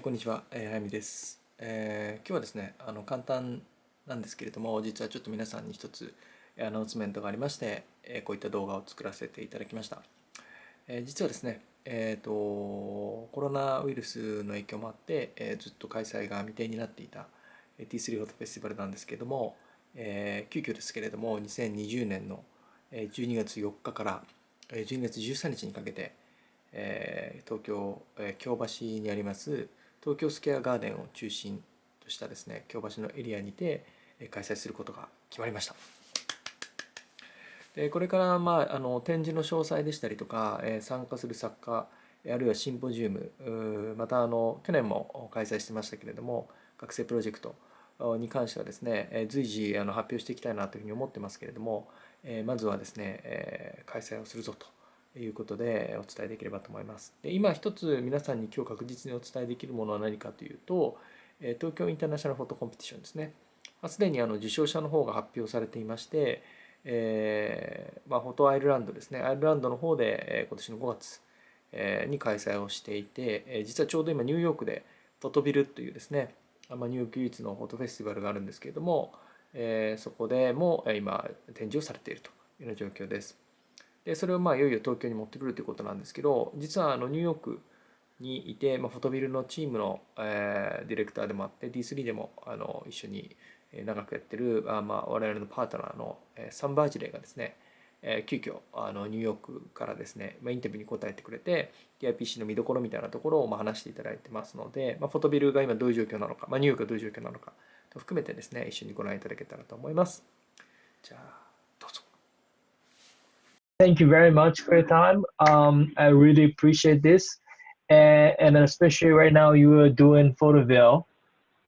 こんにちは、あやみです。今日はですね、簡単なんですけれども、実はちょっと皆さんに一つアナウンスメントがありまして、こういった動画を作らせていただきました。実はですね、コロナウイルスの影響もあって、ずっと開催が未定になっていた T3 フォトフェスティバルなんですけれども、急遽ですけれども、2020年の12月4日から12月13日にかけて、東京、京橋にあります東京スクエアガーデンを中心としたですね、京橋のエリアにて開催することが決まりました。でこれから、展示の詳細でしたりとか、参加する作家、あるいはシンポジウム、また去年も開催してましたけれども、学生プロジェクトに関してはですね、随時発表していきたいなというふうに思ってますけれども、まずはですね、開催をするぞということでお伝えできればと思います。で今一つ皆さんに今日確実にお伝えできるものは何かというと、東京インターナショナルフォトコンペティションですね。すでに受賞者の方が発表されていまして、フォトアイルランドですね、アイルランドの方で今年の5月に開催をしていて、実はちょうど今ニューヨークでフォトビルというですね、ニューヨーク唯一のフォトフェスティバルがあるんですけれども、そこでも今展示をされているというような状況です。でそれをいよいよ東京に持ってくるということなんですけど、実はニューヨークにいて、フォトビルのチームの、ディレクターでもあって D3 でも一緒に長くやってる、我々のパートナーのサンバージレーがですね、急遽ニューヨークからですね、インタビューに答えてくれて TIPC の見どころみたいなところを話していただいてますので、フォトビルが今どういう状況なのか、ニューヨークがどういう状況なのかと含めてですね、一緒にご覧いただけたらと思います。じゃあどうぞ。Thank you very much for your time. I really appreciate this. And especially right now, you are doing photoville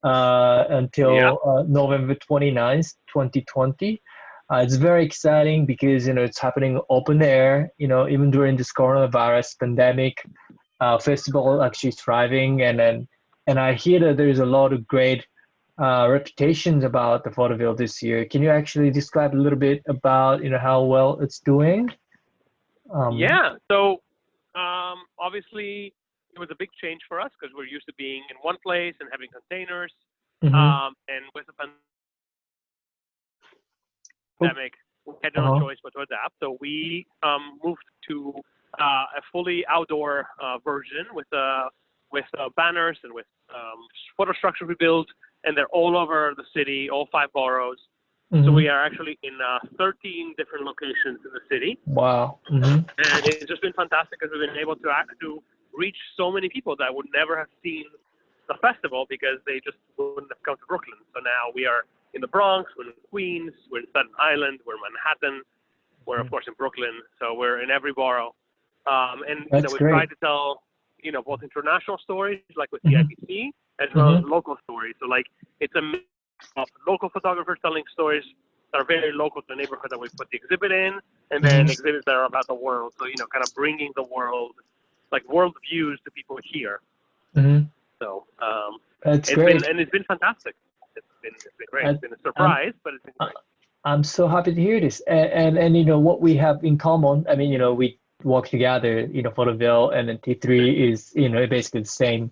until November 29th, 2020. It's very exciting because, it's happening open air, even during this coronavirus pandemic, festival actually thriving. And I hear that there's a lot of great reputations about the photoville this year. Can you actually describe a little bit about, how well it's doing? So obviously it was a big change for us because we're used to being in one place and having containers. And with the pandemic, we had no choice but to adapt. So we moved to a fully outdoor version with banners and with photo structure we built, and they're all over the city, all 5 boroughs. So we are actually in 13 different locations in the city. Wow. And it's just been fantastic because we've been able to reach so many people that would never have seen the festival because they just wouldn't have come to Brooklyn. So now we are in the Bronx, we're in Queens, we're in Staten Island, we're in Manhattan, we're of course in Brooklyn. So we're in every borough. And we try to tell, both international stories like with TIPC as well as local stories. So like it's a mix of local photographers telling stories that are very local to the neighborhood that we put the exhibit in, and then exhibits that are about the world. So, kind of bringing the world, like world views to people here. So, that's great. It's been fantastic. It's been great. It's been a surprise, but it's been great. I'm so happy to hear this. And what we have in common, I mean, we work together, photoville, and then T3 is, basically the same,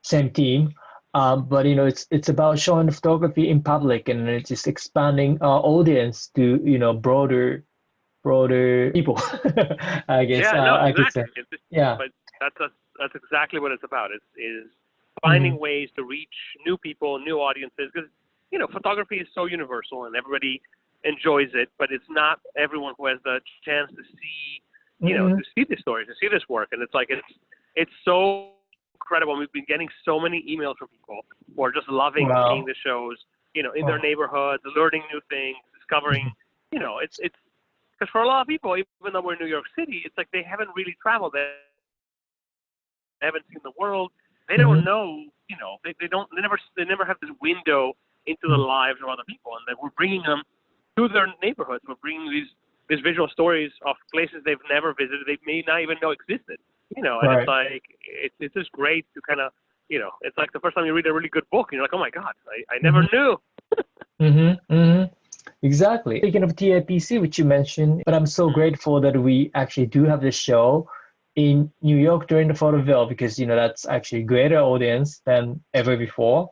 same team. But it's about showing photography in public, and it's just expanding our audience to broader people. I guess. I could say. But that's exactly what it's about. Is finding ways to reach new people, new audiences. Because photography is so universal, and everybody enjoys it. But it's not everyone who has the chance to see, to see this story, to see this work. And it's like it's so incredible. We've been getting so many emails from people who are just loving seeing the shows, in their neighborhoods, learning new things, discovering, it's because for a lot of people, even though we're in New York City, it's like they haven't really traveled. They haven't seen the world. They don't know, they never have this window into the lives of other people, and then we're bringing them to their neighborhoods. We're bringing these visual stories of places they've never visited, they may not even know existed. And it's like it's just great to kind of, it's like the first time you read a really good book and you're like, oh my God, I never knew. Exactly. Speaking of TIPC, which you mentioned, but I'm so grateful that we actually do have this show in New York during the photoville because that's actually greater audience than ever before.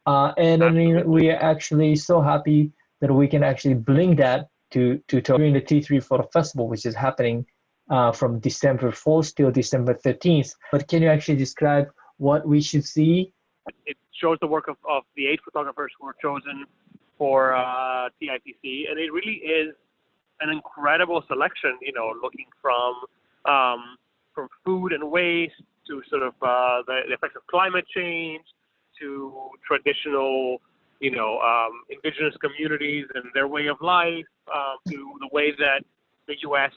And I mean, we are actually so happy that we can actually bring that to during the T3 Photo Festival, which is happening from December 4th till December 13th. But can you actually describe what we should see? It shows the work of the 8 photographers who were chosen for TIPC, and it really is an incredible selection. Looking from food and waste to sort of the effects of climate change to traditional, indigenous communities and their way of life, to the way that the U.S.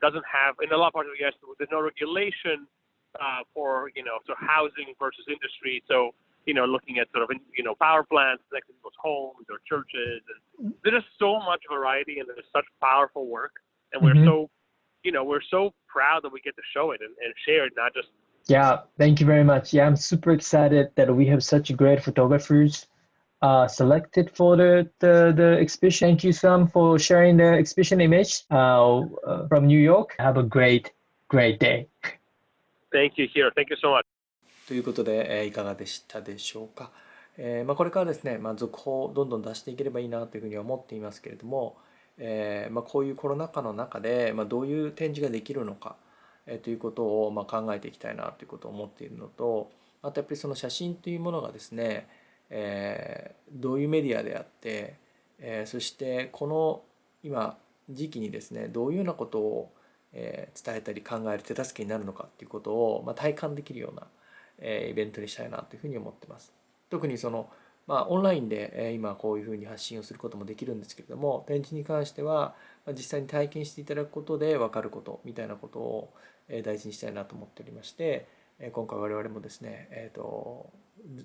Doesn't have, in a lot of parts of the U.S. there's no regulation for sort of housing versus industry. So looking at sort of power plants next to people's homes or churches, and there's so much variety and there's such powerful work, and we're so proud that we get to show it and share it, not just. Yeah, thank you very much. Yeah, I'm super excited that we have such great photographers selected for the exhibition. Thank you, Sam, for sharing the exhibition image from New York. Have a great day. Thank you, Hiro. Thank you so much. ということで、いかがでしたでしょうか。これからですね、続報をどんどん出していければいいなというふうには思っていますけれども、こういうコロナ禍の中で、どういう展示ができるのか、ということを考えていきたいなということを思っているのと、あとやっぱりその写真というものがですね、どういうメディアであって、そしてこの今時期にですね、どういうようなことを伝えたり考える手助けになるのかということを体感できるようなイベントにしたいなというふうに思ってます。特にオンラインで今こういうふうに発信をすることもできるんですけれども、展示に関しては実際に体験していただくことで分かることみたいなことを大事にしたいなと思っておりまして、今回我々もですね、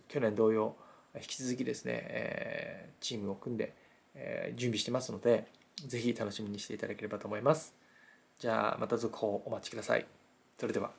去年同様引き続きですね、チームを組んで準備してますので、ぜひ楽しみにしていただければと思います。じゃあまた続報お待ちください。それでは。